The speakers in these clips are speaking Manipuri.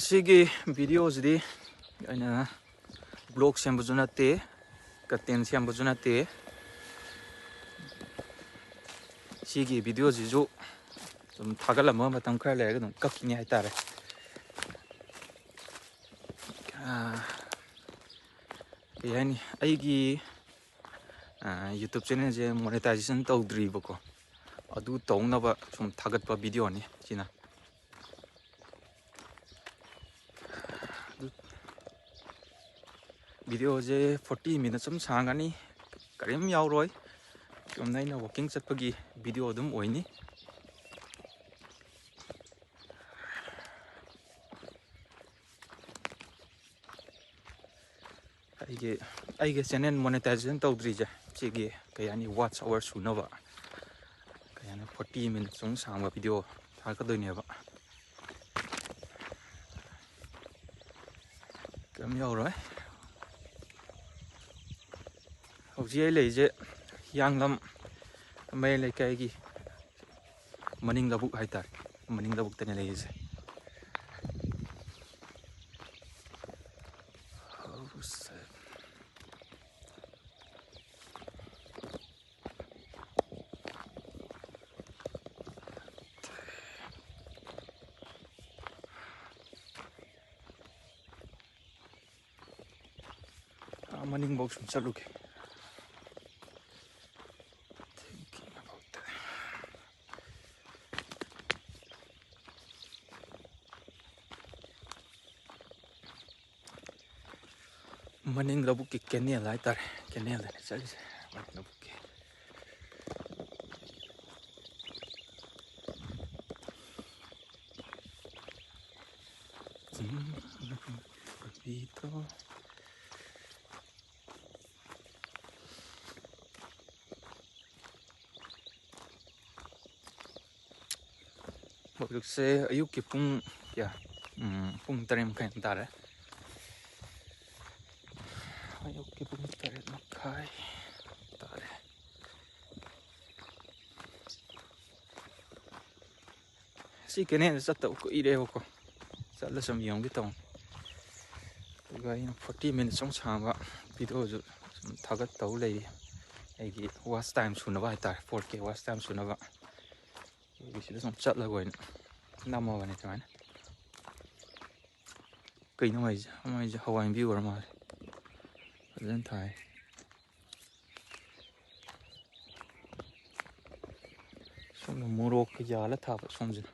Sigi videos di aina blog sembuju nate content sembuju nate sigi video jisu 좀 다갈라마 마땅 칼래 그 깎이니 하이따래 yani aigi YouTube channel je monetization tawdri bako adu tawnaba sum thagatpa video ni china video je 40 minutes sum sangani karim yauroi sum naina walking chatpagi video dum oini aige channel monetization tawdri je chigi kayani watch hour sunaba kayani 40 minutes sum sangba video thakadoineba karim yauroi hꯧji leje yanglam mai le kaigi maning labuk haitar maning labuk tane leje maning box chaluke maning labuk ke kenel haitar kenel ne chalise maning labuk ke itu Bực xe ayuk ki pung ya pung tarim kain tare ayuk ki pung tarim makai tare si kene sa tau ko ire ko sa la sam yong ki tong ga in 40 minutes song chama video ju thagat tau lei ai gi watch time sunaba tar 4K watch time sunaba This is some chat like one. Not more than it, man. Good noise. I'm a Hawaiian viewer, man. Then tie. Some Morocco, Yala, top of something.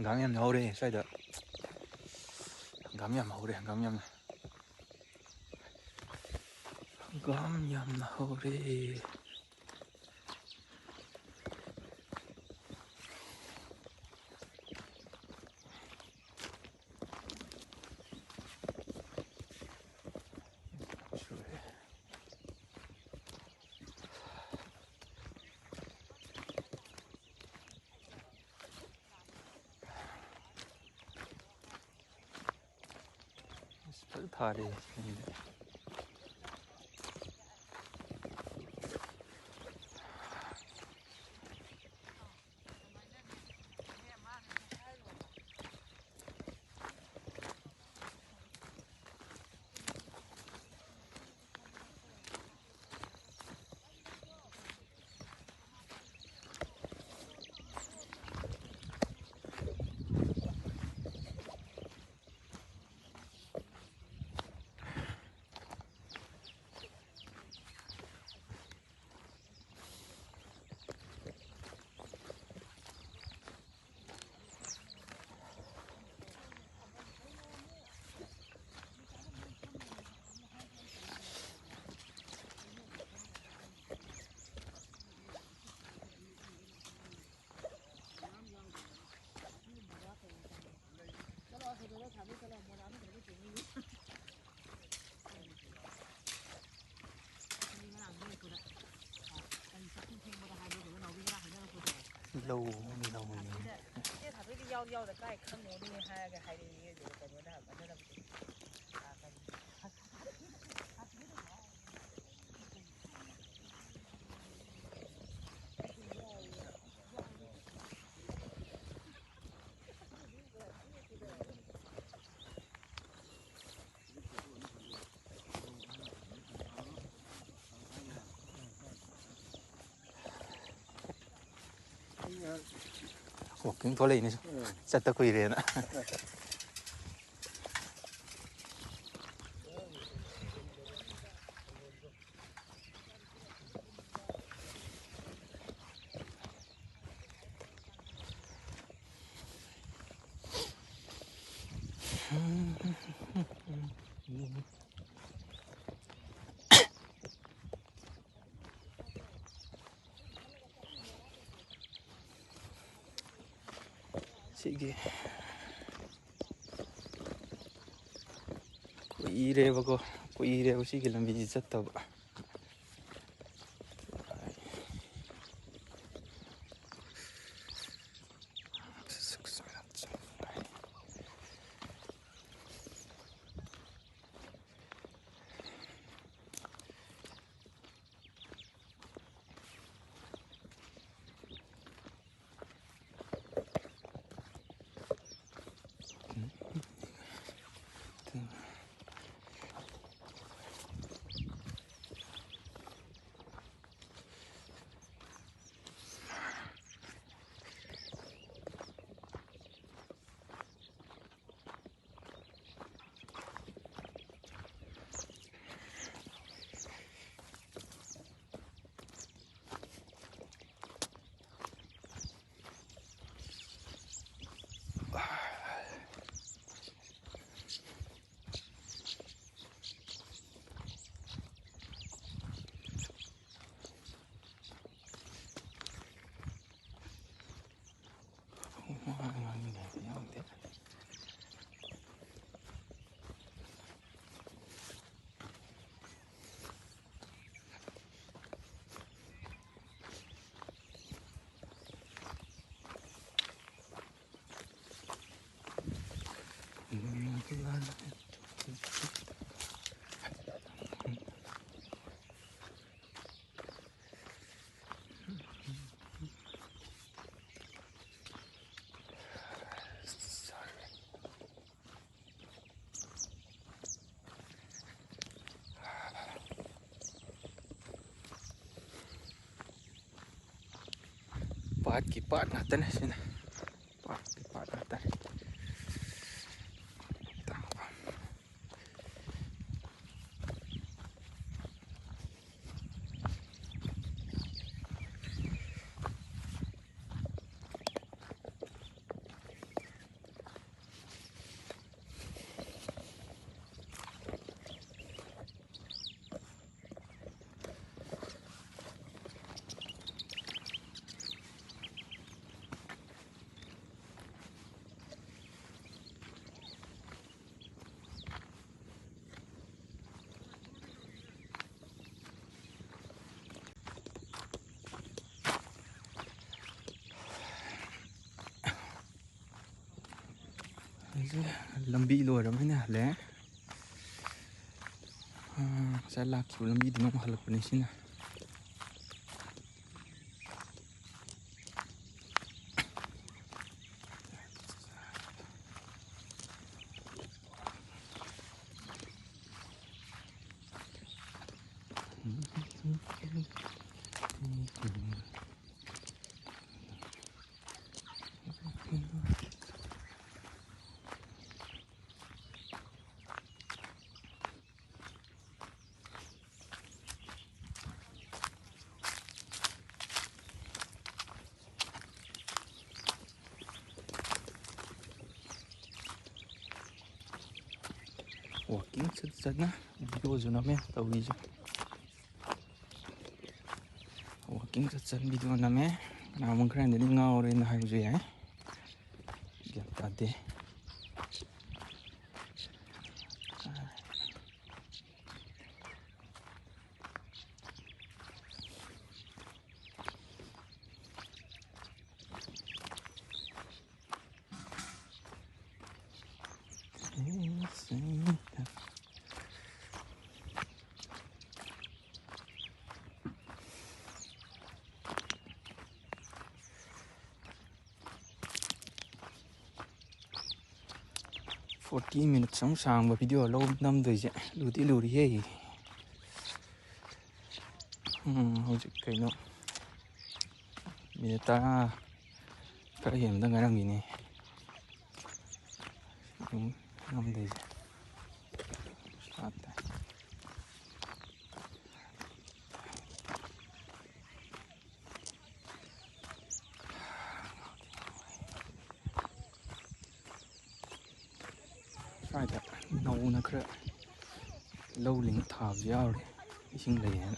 Hanggang yam naure sai da hanggang yam naure hanggang yam naure thari lâu walking thôi này rất là quý đấy ạ. Sige kuirebago kuireba sige lambi chattaba Paat ki paat ngatan sini. Paat ki paat ngatan. Lambi loiram ni hale sa lak chu lambi dinong halak pani sina walking sat na video zo na me tawi zo walking sat video na me na mong kran ni ngao re na hai zo ya gyat ta de 40 minutes some sang video low num the ludi ludi hey. How's it kind of minute cái hiểm đang cái đang gì này nằm đây start phải thật nấu nó kìa lâu lính thảo giao đấy xin lấy hả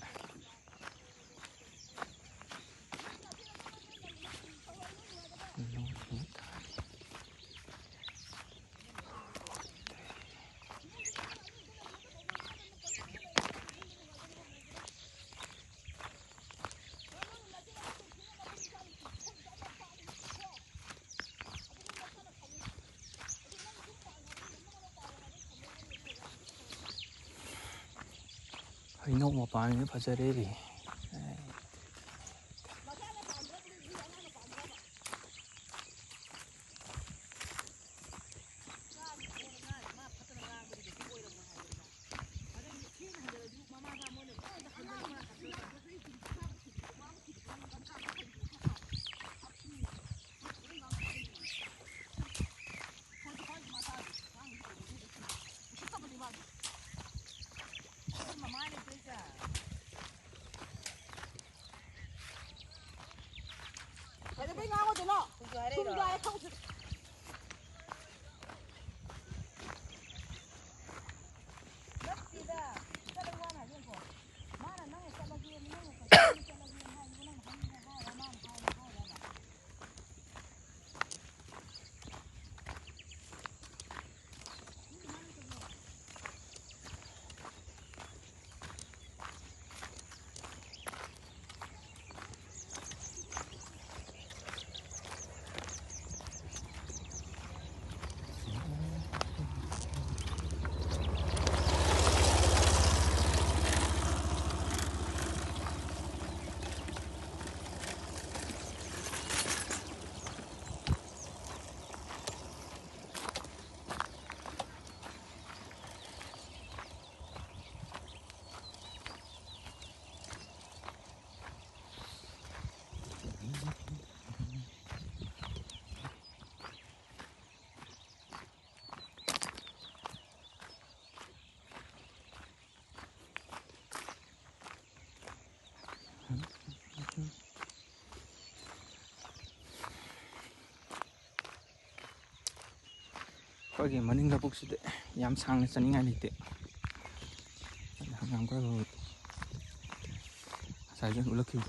hay nấu mà bán nó phải ra đây đi 거기 머닝가 복수대 얌상을 써닝 아니대 항상 그러고 사실 올라키고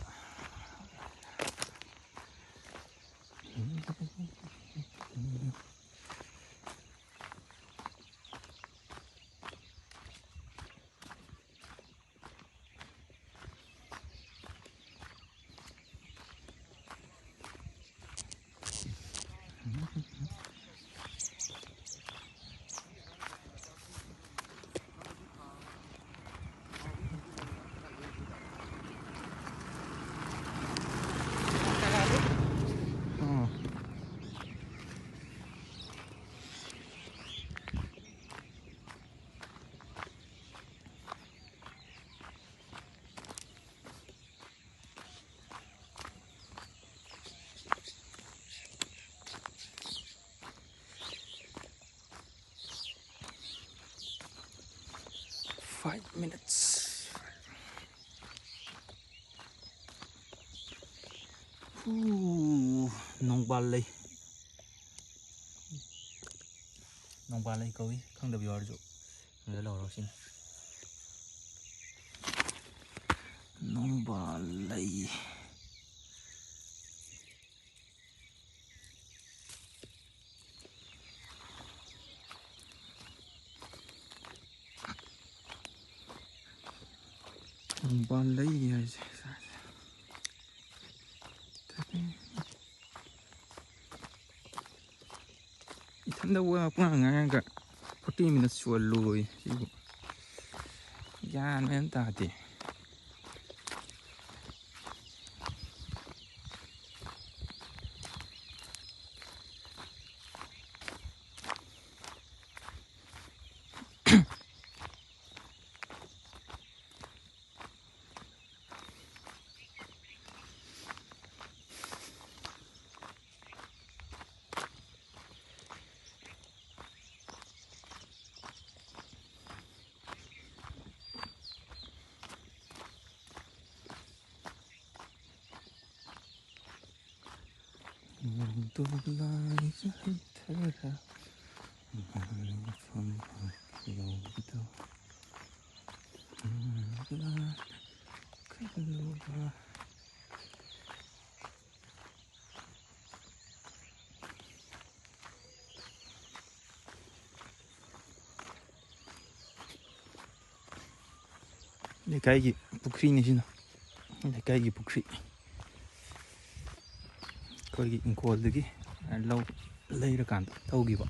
5 minutes. Nông ba lây câu ý không được giờ rồi người lò rồi xin nông ba lây ba lấy thân đâu cũng là ngang cả 40 minutes to a low. Yeah, man, daddy. Lekaigi pukri ni sino. Lekaigi pukri. Koigi inkol degi low later kan taugi ba.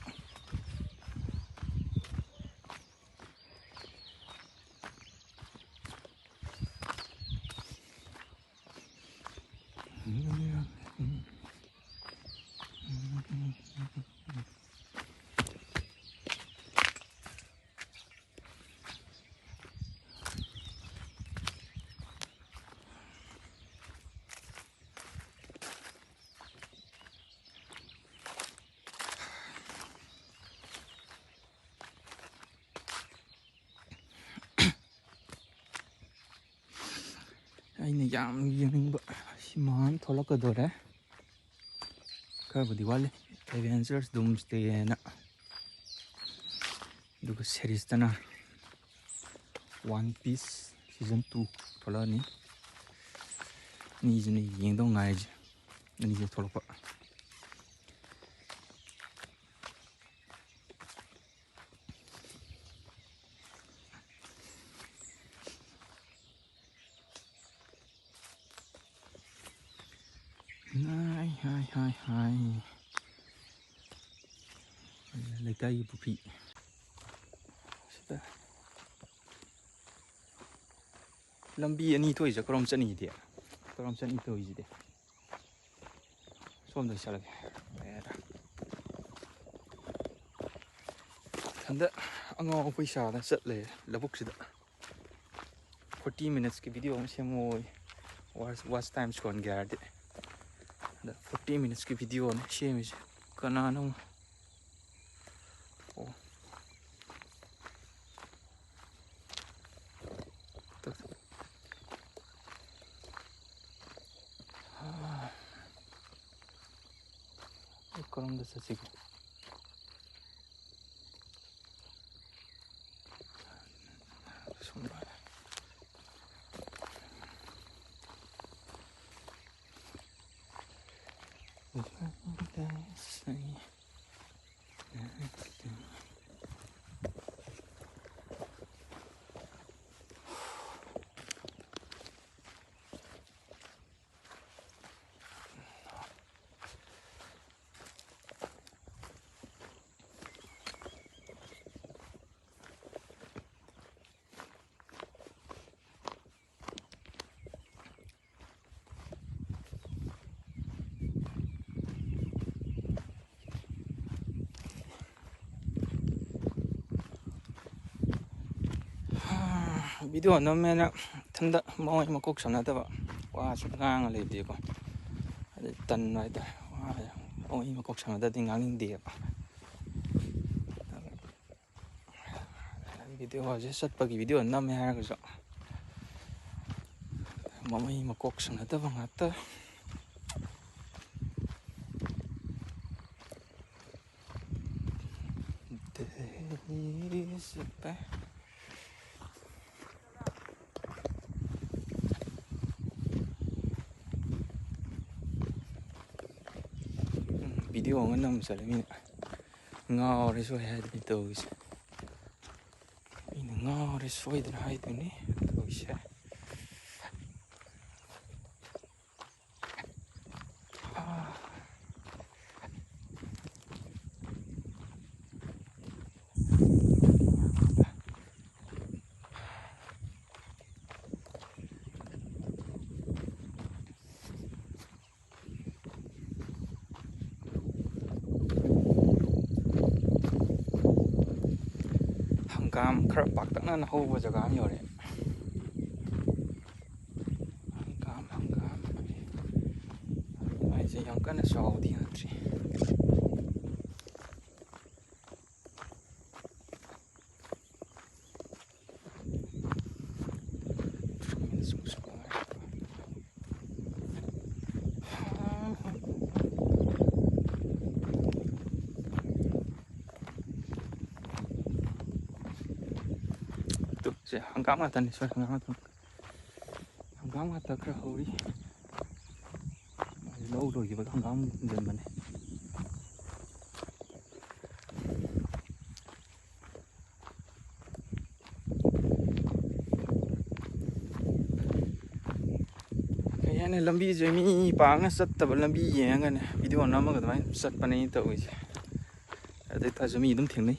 ꯑꯩꯅ ꯌꯥꯝ ꯌꯦꯡꯅꯤꯡꯕ ꯁꯤꯃꯥ ꯑꯃ ꯊꯣꯛꯂꯛꯀꯗꯣꯔꯦ ꯈꯔꯕꯨꯗꯤ ꯋꯥꯠꯂꯤ ꯑꯦꯗꯚꯦꯟꯆꯔꯁ ꯗꯨꯝꯁꯇꯦꯅ ꯑꯗꯨꯒ ꯁꯦꯔꯤꯁꯇꯅ ꯋꯥꯟ ꯄꯤꯁ ꯁꯤꯖꯟ 2 ꯊꯣꯛꯂꯛꯑꯅꯤ ꯑꯅꯤꯁꯤꯅ ꯌꯦꯡꯗꯧ ꯉꯥꯏꯔꯤꯁꯦ ꯑꯅꯤꯁꯦ ꯊꯣꯛꯂꯛꯄ Hi. Lekaigi pukri. Sida. Lambi ani thoise karom chani de. Karom chani thoise de. Som da chalage. Thanda angao paisa da chatle labuk sida. 40 minutes ki video am semo watch time scon garde. 40 minutes की वीडियो ने शेम इसे करना ओ करूँ दस सीखो ꯚꯤꯗꯤꯑꯣ ꯅꯝꯃꯦꯅ ꯏꯊꯟꯗ ꯃꯣꯏ ꯃꯀꯣꯛ ꯁꯝꯅꯗꯕ ꯋꯥꯁꯨ ꯉꯥꯡꯉ ꯂꯩꯕꯗꯤꯀꯣ ꯑꯗꯩ ꯇꯟꯕ ꯍꯥꯏꯇꯥꯔꯦ ꯃꯣꯏ ꯃꯀꯣꯛ ꯁꯝꯅꯗꯗꯤ ꯉꯥꯡꯅꯤꯡꯗꯦꯕ ꯚꯤꯗꯤꯑꯣꯁꯦ ꯆꯠꯄꯒꯤ ꯚꯤꯗꯤꯑꯣ ꯅꯝꯃꯦ ꯍꯥꯏꯔꯒꯁꯨ ꯃꯣꯏ ꯃꯀꯣꯛ ꯁꯝꯅꯗꯕ ꯉꯥꯛꯇ ꯚꯤꯗꯤꯑꯣ ꯑꯃ ꯅꯝꯕ ꯆꯠꯂꯦ ꯃꯤꯅ ꯉꯥꯎꯔꯦ ꯁꯣꯏ ꯍꯥꯏꯗꯣꯏꯅꯤ ꯇꯧꯔꯤꯁꯦ ꯑꯩꯅ ꯉꯥꯎꯔꯦ ꯁꯣꯏꯗꯅ ꯍꯥꯏꯗꯣꯏꯅꯤ ꯇꯧꯔꯤꯁꯦ hangam khara paktana hauba jaga am yore hangam ai je yang kana saudi natri hangam atan so hangam ata khara hori lâu rồi thì vẫn hangam dần mà này cái này lambi rồi mi pang sắt tập lambi gì nghe này video nó mà cái máy sắt bên này tao vậy ở đây ta mi đúng thiệt đấy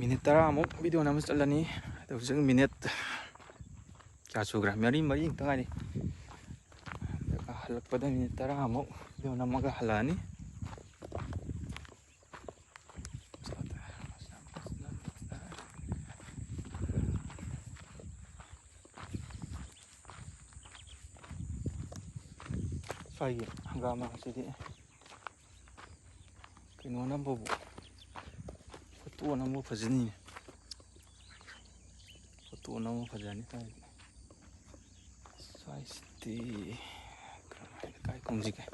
minute tara mo video naman sa lani ito isang minute kaya sugra mari tanga ni halak pa din minute tara mo video na magahalani fai hangama kasi di kinuha na bobo foto na mo fazani tayo size di kaya kung sige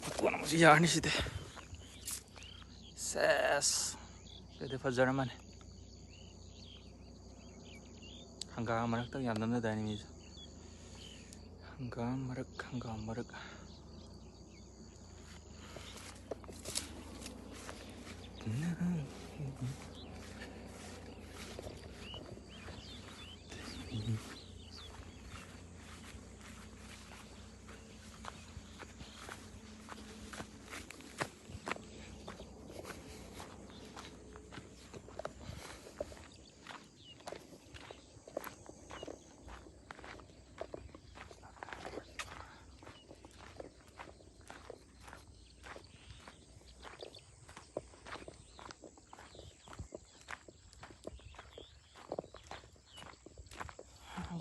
foto na mo siya ni site ses pwede pa German hanggang marak tag yam na dani mis hanggang marak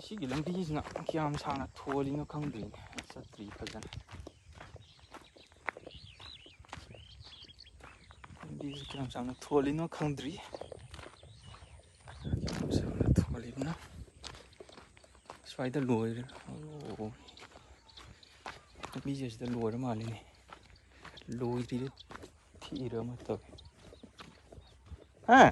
시기 lambi지나 kiyam sang tholi no khangdri satri phajan lambi kiyam sang tholi no khangdri kiyam sang tholi na swaida loi o lambi je da loi ma ni loi ri thi ra ma to ha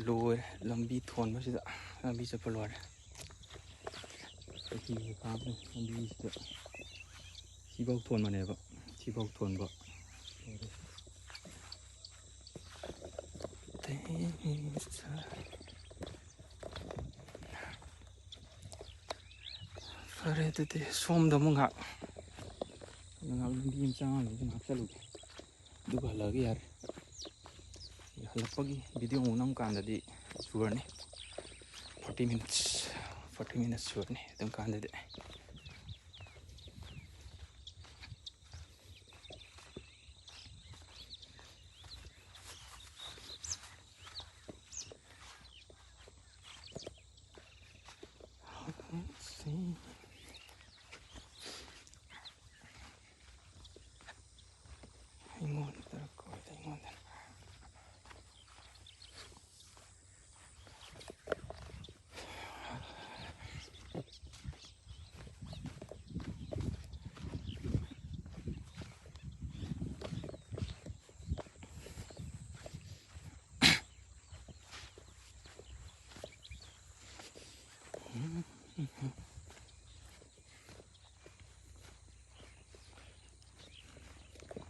loi lambi thon ba sida lambi cha palwar ki ka lambi sida sibau thon mane ba sibau thon ba fare de som da mung ha lambi chang le jang chalu du ba la yar halapagi video unam kandadi surani 40 minutes. 40 minutes surely. Don't count it. Let's see. Hang on, hang on.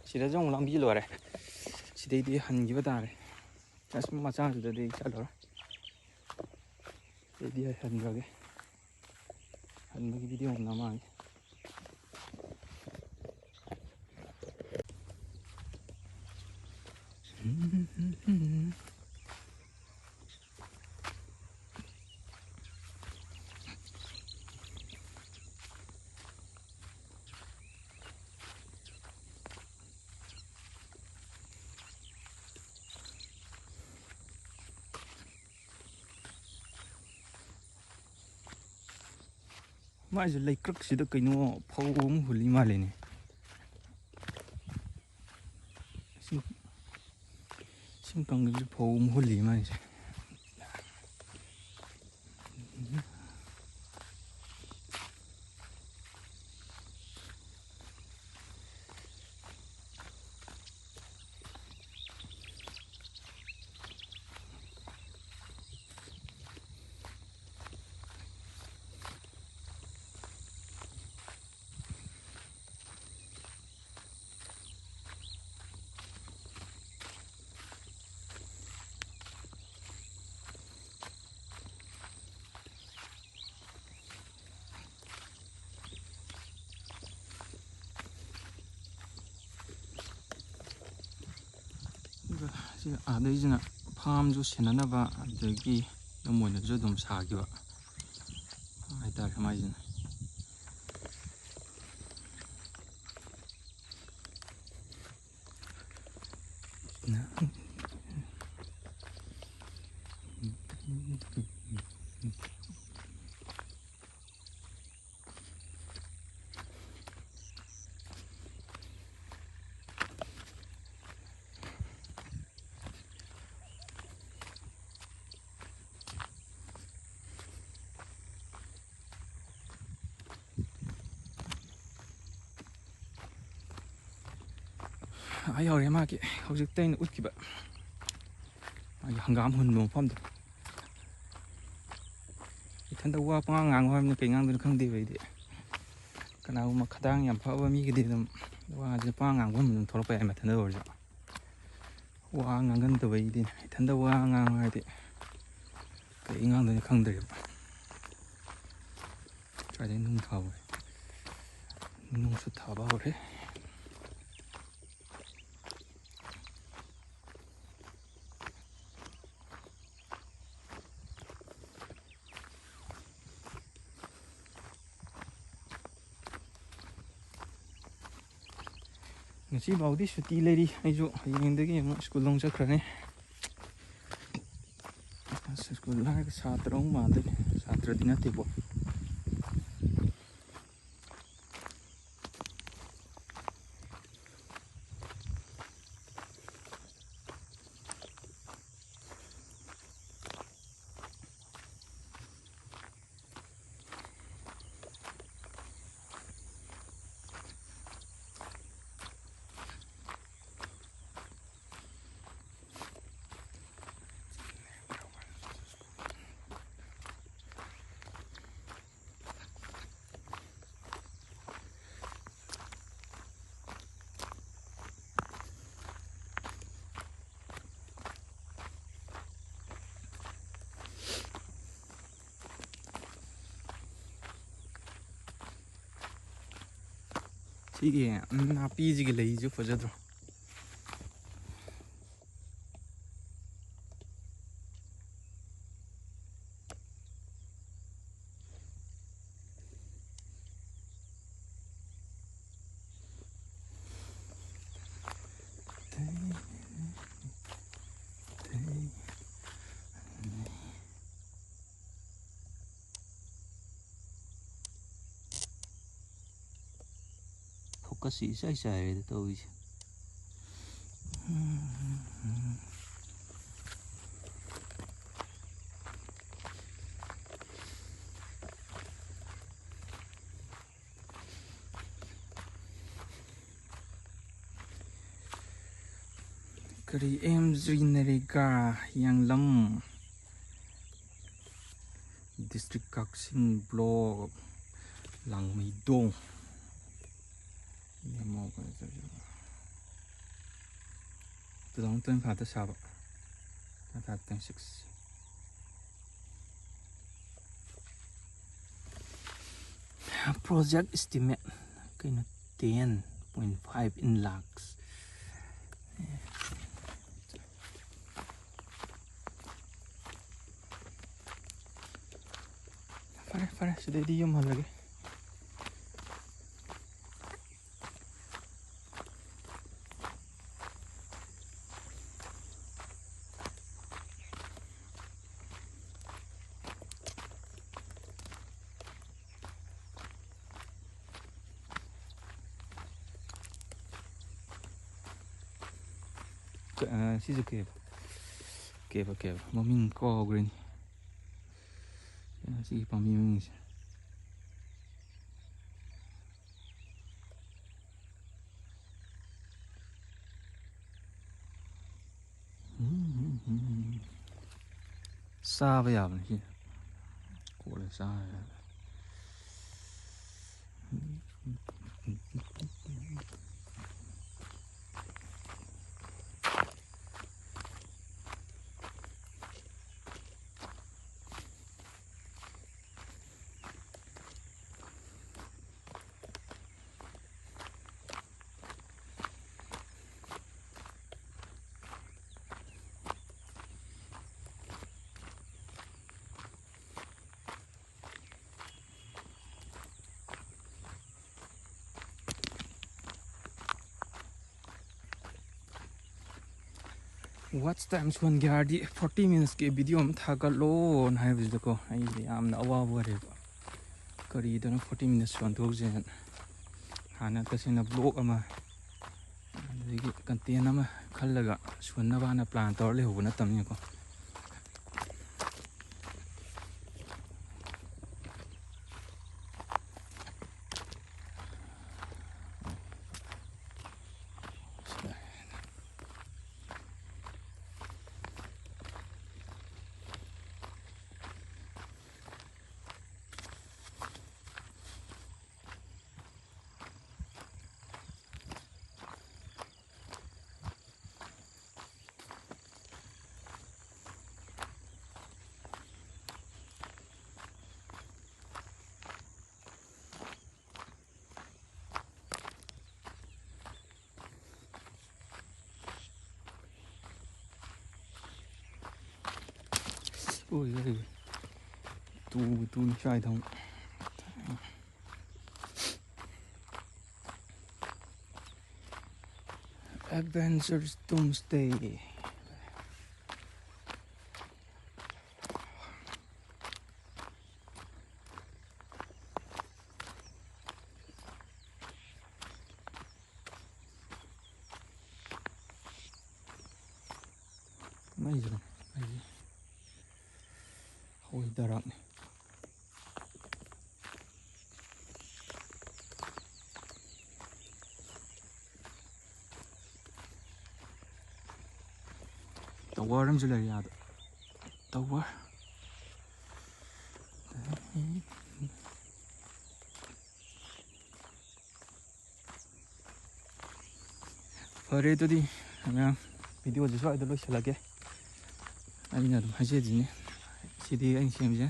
Sida jong lambi lore. Sida di hangi badare. Just macha sida di chalora. Di hangi. Hangi video nama. Mai giờ lấy cực xí được cái nó phâu ốm hủi mà lên này. Xin cần cái phâu ốm hủi mà. 아, 이제는 팜도 신나나봐. 저기 너무 늦어 좀 사기와. 아, 이따 가만히. 아이 어려마게 hꯧ직 때는 웃기봐. 한가함 흔모 펌도. 이탄다 우와 빵 앙화면 뱅앙들 강대 왜디. 그나 우마 카당 얌파와 미게 좀 와 이제 빵 앙화면 돌아봐야 맞는다 그러죠. 와 앙간도 왜디. 이탄다 우와 앙화디. 뱅앙들 강대. 자네 눈 타고. 눈수 타봐 그래. Ngasi baudi suti lady ayo hiyengdagi mo school long chakrane school la ka chatra ma de chatra dina tebo 이게 나 삐지게 레이즈 보자도 ꯐꯣꯀꯁꯁꯤ ꯏꯆꯥꯏ ꯆꯥꯏꯔꯦꯗ ꯇꯧꯔꯤꯁꯦ Kari Narega Yanglam District Kaksin Blog Langmeidong Don't have the Sabbath. That 6. Project estimate kind of 10.5 in lakhs. Fare, so they do malage. She's a cave. Mommy call green. See, mommy. Savia, call it Savia. Watch times one gardi 40 minutes ke video am thaga lo na hai bujda ko ai am na awa ware kari dana 40 minutes one thousand hana ta sina blog ama digi content ama khallaga sunna bana plan tor le hobuna tamni ko ôi tu trai thông Adventures Doomsday mấy giờ ôi đà rộng này tàu qua lắm chứ là gì tàu qua Fare tôi đi anh video chỉ xoay tôi lúc sẽ là cái anh nhớ hay chơi gì nhỉ chỉ đi anh xem chứ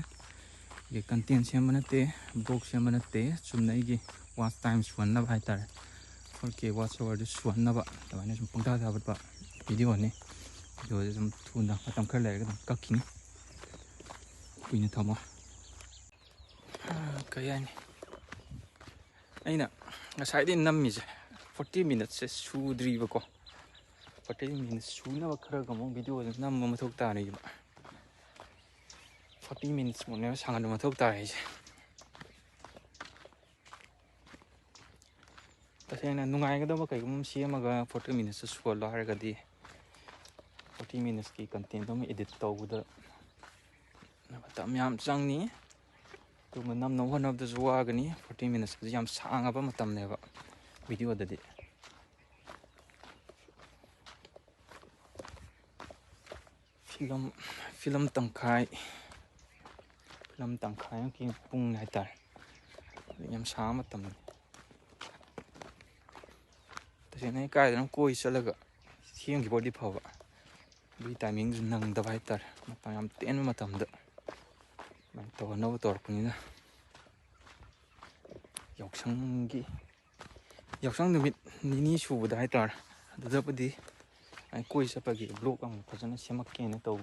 cái content xem mà thế blog xem mà thế chúng này cái watch time xuân na bài tar còn cái watch hour thì xuân na bạn các bạn chúng pngtha thả vật video này rồi chúng thu nào tầm khơi lại cái các kính quỳ như thầm cái anh nè ngày đi 5 minutes 40 minutes sẽ su đi vào co 40 minutes su na vào khơi cái mong video năm mà thuộc ta này 40 minutes một nếu sang mà thuộc ta này तसेंना नुंगाइगदब कईगुम सेमगा 40 मिनट्स सुहलो हारगदी 40 मिनट्स की कंटेंट दम एडिट तौबदा मतम याम चंगनी तुम नमनो होनबदसु वागनी 40 मिनट्स याम सांगबा मतमनेबा वीडियो ददी फिल्म तंखाई की पुंग हाइतार याम सा मतम तसेंना कायदन कोई चलगा सेमगिबोदी फबा बी टाइमिंग नंगदबा हाइतार मतम याम तेन मतमदा मैं तौनब तौरपनिना यावसंग नुमित निनी सुबदा हाइतार अदुदबदी आई कोई चपगी ब्लॉग अम फजना सेमक्केना तौ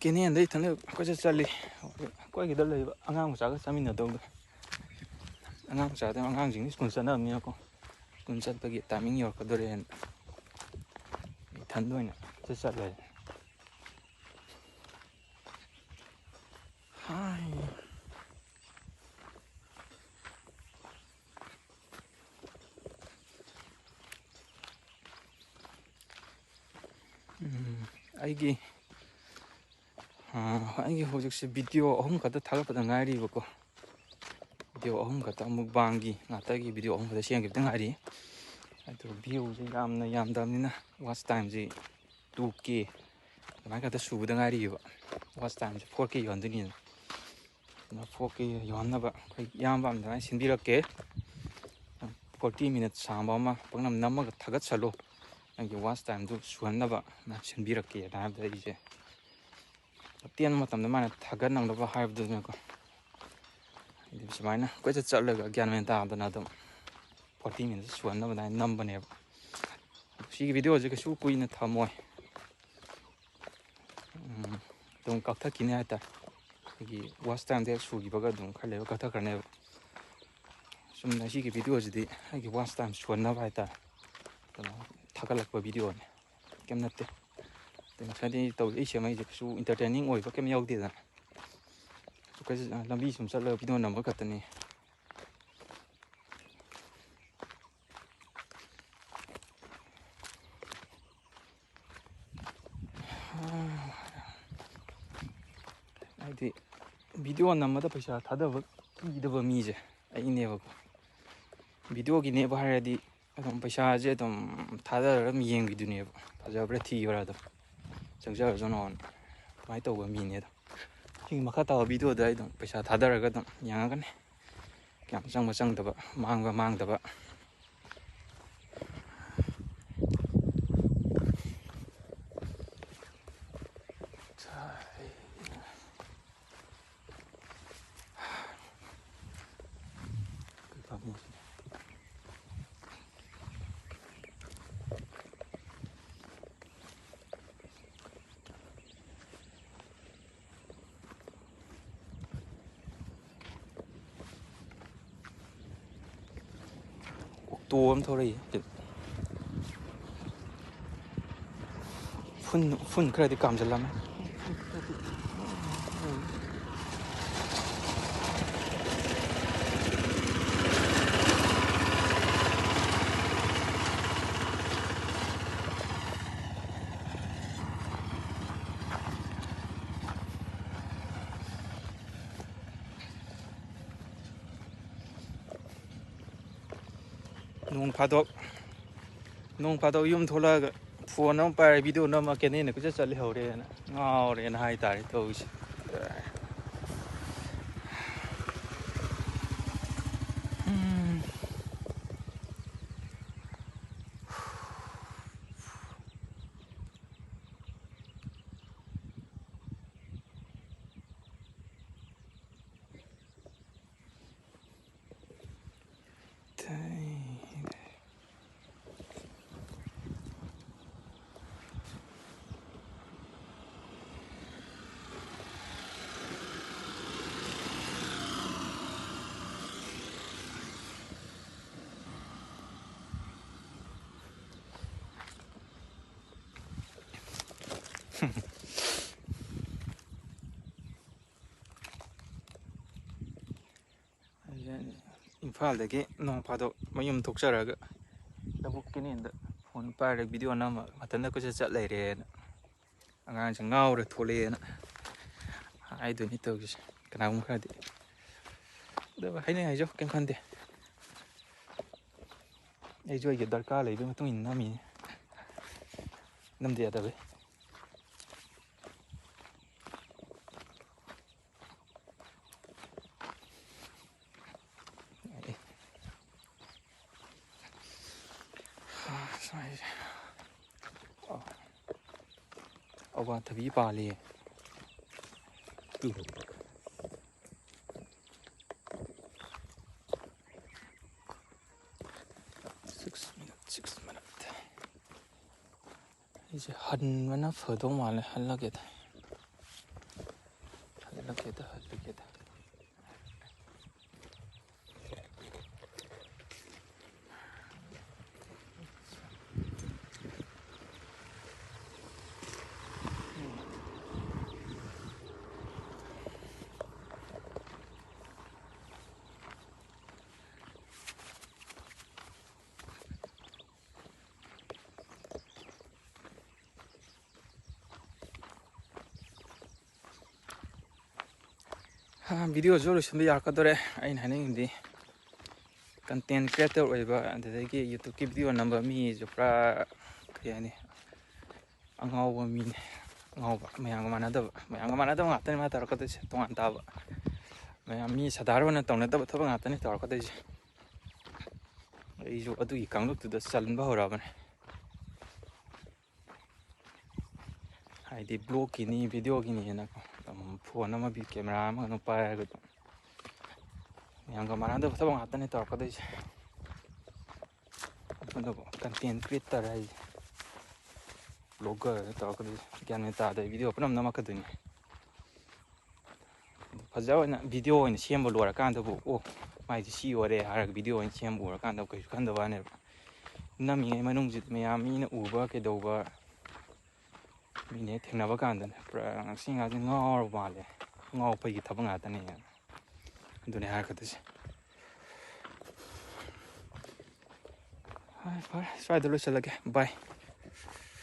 केने अंदर इथने कोई चली कोई किधर ले अंगांग मचागा चामिन दौदो अंगांग मचादे अंगांग जिंग स्कूल चनमियाको स्कूल चटपगी टाइमिंग योरकदोरे इथन दोइना चले हाय आइगी हौजिकसे वीडियो अहुम खत थागपदा ngairibako वीडियो अहुम खत मुकबांगी नातागी वीडियो अहुम खत सेंगिबदा ngairi अदु व्यू जे यामना यामदामनिना वाच टाइम जे 2k माय खत सुबदा ngairiबा वाच टाइम जे 4k योंदनी ना 4k योनबा खै यामबा अमदा सिनबिरके 40 मिनट सामबा पगनम नमग थागत सलो नंगी वाच टाइम दु सुहनबा ना सिनबिरके नाबदा इजे तेन मतमदा माने थागत नंगदबा हाइबदुनको इदि सुमाइना कोइ चलगा ज्ञान मेन तादना दम 40 मिनट सुहनबा ना नंबने सिगी वीडियो जे कछु कुइना थमोय तुम कथा किने हाता कि वाच टाइम दे सुगिबगा दुम खलेबा कथा करने सुमना सिगी वीडियो जदि आगी वाच टाइम सुहनबा हाता थागलकबा वीडियो ने केम नते तेन सादि तौ इसेमै जे कछु एंटरटेनिंग ओइबा केम यावदेदा कस लंबी सुम चल वीडियो नंबर खतनी आदि वीडियो नंबदा पैसा थादब कीदब मीजे आइनेबको वीडियो की नेब हारदी अदम पैसा जे अदम थादरम येंगिदुनेब फजबरा थिबरा अदम चंगजर जोनोन माइ तौबा मीनेदा सिंग मखा ताव वीडियो दा अदम पैसा थादरगा अदम यांगगने क्याम चंगबा चंगदबा मांगबा मांगदबा tôm thôi phun cái này cảm giác lắm nông phá đâu yum thola phone nó phải video nó mà cái này cứ rất là hậu đây nè ngao đây là hai tài thôi ꯏꯝꯐꯥꯜꯗꯒꯤ ꯅꯣꯡ ꯐꯥꯗꯣꯛ ꯃꯌꯨꯝ ꯊꯣꯛꯆꯔꯒ ꯂꯧꯕꯨꯛ ꯀꯦꯅꯦꯟꯗ ꯐꯣꯟ ꯄꯥꯏꯔꯒ ꯚꯤꯗꯤꯑꯣ ꯅꯝꯃ ꯃꯊꯟꯇ ꯀꯣꯏꯆꯠ ꯆꯠ ꯂꯩꯔꯦꯅ ꯑꯉꯥꯡꯁꯦ ꯉꯥꯎꯔ ꯊꯣꯛꯂꯛꯑꯦꯅ ꯍꯥꯏꯗꯣꯏꯅꯤ ꯇꯧꯔꯤꯁꯦ ꯀꯅꯥꯒꯨꯝꯕ ꯈꯔꯗꯤ ꯑꯗꯨꯒ ꯍꯥꯏꯅꯤꯡ ꯍꯥꯏꯖꯧ ꯀꯩꯝ ꯈꯟꯗꯦ ꯑꯩꯁꯨ ꯑꯩꯒꯤ ꯗꯔꯀꯥꯔ ꯂꯩꯕꯒꯤ ꯃꯇꯨꯡ ꯏꯟꯅ ꯅꯝꯃꯤꯅꯤ ꯅꯝꯗ ꯌꯥꯗꯕꯩ ꯑꯋꯥꯊꯕꯤ ꯄꯥꯜꯂꯤ 6 minutes 이제 한번나 퍼도 말래 할라게다 ꯚꯤꯗꯤꯑꯣꯁꯨ ꯂꯣꯏꯁꯤꯟꯕ ꯌꯥꯔꯛꯀꯗꯣꯔꯦ ꯑꯩꯅ ꯍꯥꯏꯅꯤꯡꯉꯤꯗꯤ ꯀꯟꯇꯦꯟ ꯀ꯭ꯔꯤꯌꯦꯇꯔ ꯑꯣꯏꯕ ꯑꯗꯨꯗꯒꯤ ꯌꯨꯇ꯭ꯌꯨꯕꯀꯤ ꯚꯤꯗꯤꯑꯣ ꯅꯝꯕ ꯃꯤꯁꯨ ꯄꯨꯔꯥ ꯀꯩ ꯍꯥꯏꯅꯤ ꯑꯉꯥꯎꯕ ꯃꯤꯅꯦ ꯑꯉꯥꯎꯕ ꯃꯌꯥꯝꯒ ꯃꯥꯟꯅꯗꯕ ꯉꯥꯛꯇꯅꯤ ꯃꯥ ꯇꯧꯔꯛꯀꯗꯣꯏꯁꯦ ꯇꯣꯉꯥꯟ ꯇꯥꯕ ꯃꯌꯥꯝ ꯃꯤ ꯁꯥꯙꯥꯔꯅ ꯇꯧꯅꯗꯕ ꯊꯕꯛ ꯉꯥꯛꯇꯅꯤ ꯇꯧꯔꯛꯀꯗꯣꯏꯁꯦ ꯑꯩꯁꯨ ꯑꯗꯨꯒꯤ ꯀꯥꯡꯂꯨꯞꯇꯨꯗ ꯆꯟꯕ ꯍꯧꯔꯛꯑꯕꯅꯤ ꯍꯥꯏꯗꯤ ꯕ꯭ꯂꯣꯛꯀꯤꯅꯤ ꯚꯤꯗꯤꯑꯣꯒꯤꯅꯤꯅ ꯐꯣꯟ ꯑꯃ ꯀꯦꯃꯦꯔꯥ ꯑꯃꯒ ꯄꯥꯏꯔꯒ ꯑꯗꯨꯝ ꯃꯌꯥꯝꯒ ꯃꯥꯟꯅꯗꯕ ꯊꯕꯛ ꯉꯥꯛꯇꯅꯤ ꯇꯧꯔꯛꯀꯗꯣꯏꯁꯦ ꯑꯗꯨꯕꯨ ꯀꯟꯇꯦꯟ ꯀ꯭ꯔꯤꯌꯦꯇꯔ ꯍꯥꯏꯁꯦ ꯕ꯭ꯂꯣꯒꯔ ꯇꯧꯔꯛꯀꯗꯣꯏꯁꯦ ꯒ꯭ꯌꯥꯟ ꯃꯦꯟ ꯇꯥꯗꯦ ꯚꯤꯗꯤꯑꯣ ꯄꯨꯝꯅꯃꯛ ꯅꯝꯃꯛꯀꯗꯣꯏꯅꯤ ꯐꯖꯕ ꯑꯣꯏꯅ ꯚꯤꯗꯤꯑꯣ ꯑꯣꯏꯅ ꯁꯦꯝꯕ ꯂꯣꯏꯔꯀꯥꯟꯗꯕꯨ ꯑꯣ ꯃꯥꯏꯁꯦ ꯁꯤ ꯑꯣꯏꯔꯦ ꯍꯥꯏꯔꯒ ꯚꯤꯗꯤꯑꯣ ꯑꯣꯏꯅ ꯁꯦꯝꯕ ꯎꯔꯀꯥꯟꯗ ꯀꯩꯁꯨ ꯈꯟꯗꯕ ꯋꯥꯅꯦꯕ ꯅꯝꯃꯤꯉꯩ ꯃꯅꯨꯡꯁꯤꯗ ꯃꯌꯥꯝ ꯃꯤꯅ ꯎꯕ ꯀꯩꯗꯧꯕ ꯃꯤꯅ ꯍꯦꯛ ꯊꯦꯡꯅꯕ ꯀꯥꯟꯗꯅꯦ ꯄꯨꯔꯥ ꯉꯁꯤ ꯉꯥꯛꯇ ꯉꯥꯎꯔꯕ ꯃꯥꯜꯂꯦ ꯉꯥꯎꯕꯒꯤ ꯊꯕꯛ ꯉꯥꯛꯇꯅꯦ ꯑꯗꯨꯅꯦ ꯍꯥꯏꯔꯛꯀꯗꯣꯏꯁꯦ ꯐꯔꯦ ꯁ꯭ꯋꯥꯏꯗ ꯂꯣꯏꯁꯤꯜꯂꯒꯦ ꯕꯥꯏ